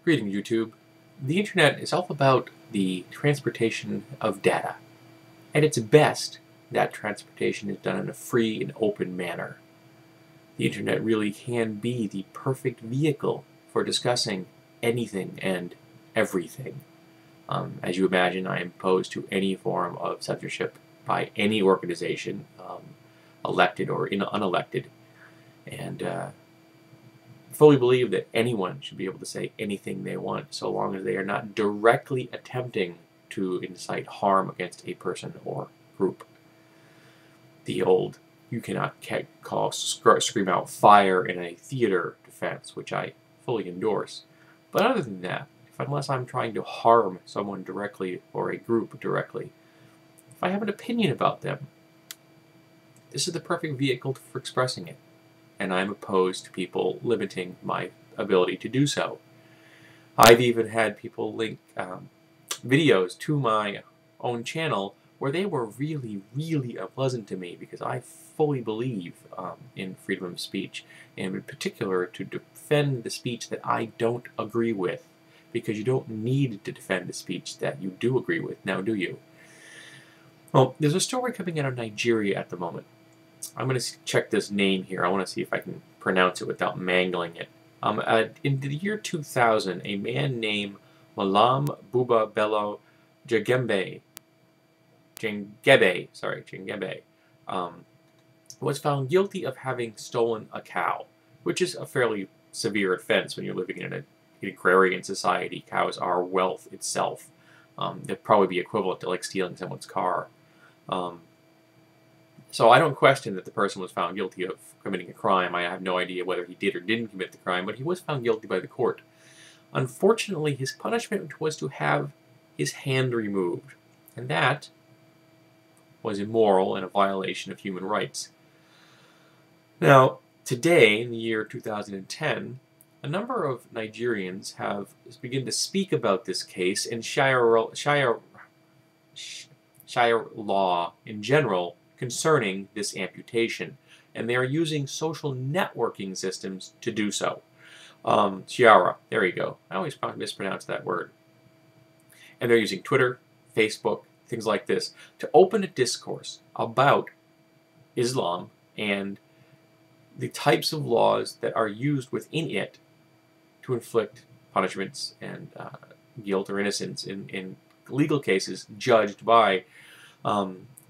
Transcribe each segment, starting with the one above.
Greeting YouTube. The internet is all about the transportation of data. At its best, that transportation is done in a free and open manner. The internet really can be the perfect vehicle for discussing anything and everything. As you imagine, I am opposed to any form of censorship by any organization, elected or unelected, and fully believe that anyone should be able to say anything they want so long as they are not directly attempting to incite harm against a person or group. The old "you cannot scream out fire in a theater" defense, which I fully endorse. But other than that, unless I'm trying to harm someone directly or a group directly, if I have an opinion about them, this is the perfect vehicle for expressing it. And I'm opposed to people limiting my ability to do so. I've even had people link videos to my own channel where they were really, really unpleasant to me because I fully believe in freedom of speech, and in particular to defend the speech that I don't agree with, because you don't need to defend the speech that you do agree with, now do you? Well, there's a story coming out of Nigeria at the moment. I'm going to check this name here. I want to see if I can pronounce it without mangling it. In the year 2000, a man named Malam Buba Bello Jangebe, was found guilty of having stolen a cow, which is a fairly severe offense when you're living in an agrarian society. Cows are wealth itself. They'd probably be equivalent to like stealing someone's car. So I don't question that the person was found guilty of committing a crime. I have no idea whether he did or didn't commit the crime, but he was found guilty by the court. Unfortunately, his punishment was to have his hand removed, and that was immoral and a violation of human rights. Now, today, in the year 2010, a number of Nigerians have begun to speak about this case and sharia law in general concerning this amputation, and they are using social networking systems to do so. Sharia, there you go. I always mispronounce that word. And they're using Twitter, Facebook, things like this, to open a discourse about Islam and the types of laws that are used within it to inflict punishments and guilt or innocence in legal cases judged by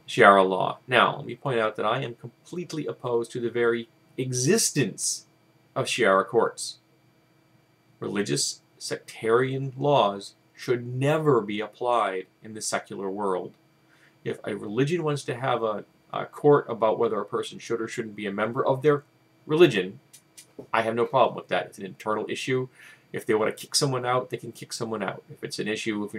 Sharia law. Now, let me point out that I am completely opposed to the very existence of Sharia courts. Religious sectarian laws should never be applied in the secular world. If a religion wants to have a court about whether a person should or shouldn't be a member of their religion, I have no problem with that. It's an internal issue. If they want to kick someone out, they can kick someone out. If it's an issue of,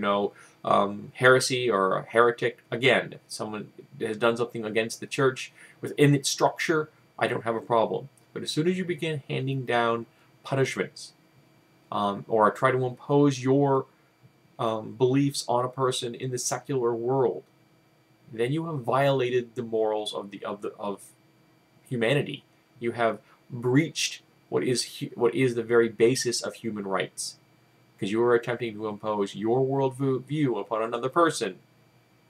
heresy or a heretic, again, if someone has done something against the church within its structure, I don't have a problem. But as soon as you begin handing down punishments or try to impose your beliefs on a person in the secular world, then you have violated the morals of humanity. You have breached what is the very basis of human rights, because you are attempting to impose your worldview upon another person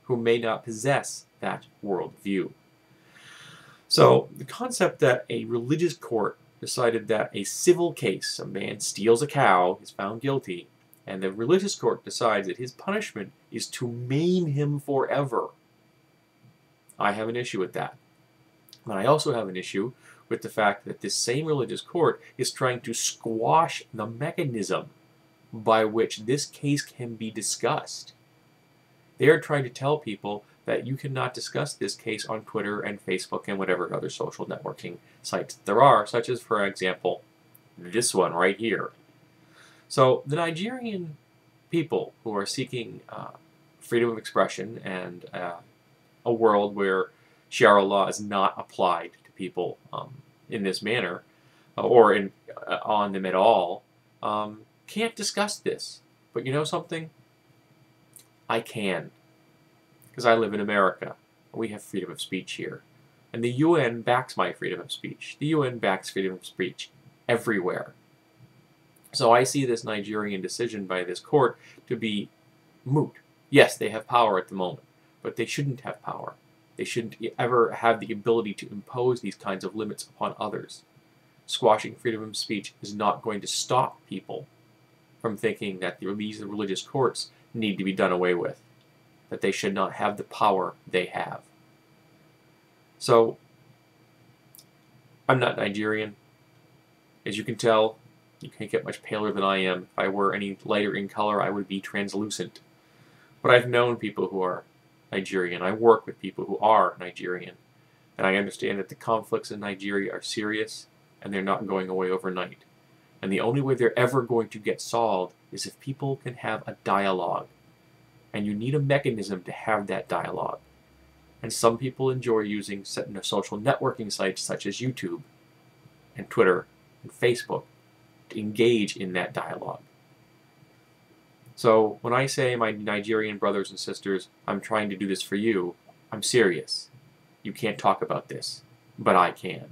who may not possess that worldview. So the concept that a religious court decided that a civil case, a man steals a cow, is found guilty, and the religious court decides that his punishment is to maim him forever, I have an issue with that. But I also have an issue with the fact that this same religious court is trying to squash the mechanism by which this case can be discussed. They are trying to tell people that you cannot discuss this case on Twitter and Facebook and whatever other social networking sites there are, such as, for example, this one right here. So the Nigerian people who are seeking freedom of expression and a world where Sharia law is not applied to people in this manner, or on them at all, can't discuss this. But you know something? I can. Because I live in America. We have freedom of speech here. And the UN backs my freedom of speech. The UN backs freedom of speech everywhere. So I see this Nigerian decision by this court to be moot. Yes, they have power at the moment, but they shouldn't have power. They shouldn't ever have the ability to impose these kinds of limits upon others. Squashing freedom of speech is not going to stop people from thinking that these religious courts need to be done away with, that they should not have the power they have. So, I'm not Nigerian. As you can tell, you can't get much paler than I am. If I were any lighter in color, I would be translucent. But I've known people who are Nigerian. I work with people who are Nigerian. And I understand that the conflicts in Nigeria are serious, and they're not going away overnight. And the only way they're ever going to get solved is if people can have a dialogue. And you need a mechanism to have that dialogue. And some people enjoy using social networking sites such as YouTube and Twitter and Facebook to engage in that dialogue. So when I say, my Nigerian brothers and sisters, I'm trying to do this for you, I'm serious. You can't talk about this, but I can.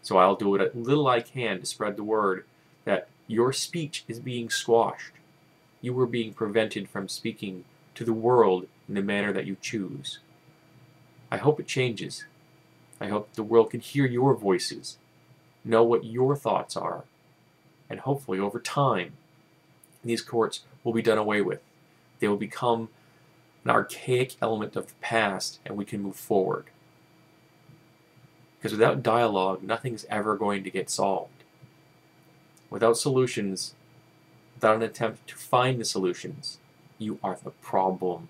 So I'll do what little I can to spread the word that your speech is being squashed. You are being prevented from speaking to the world in the manner that you choose. I hope it changes. I hope the world can hear your voices, know what your thoughts are, and hopefully over time, these courts will be done away with. They will become an archaic element of the past, and we can move forward. Because without dialogue, nothing's ever going to get solved. Without solutions, without an attempt to find the solutions, you are the problem.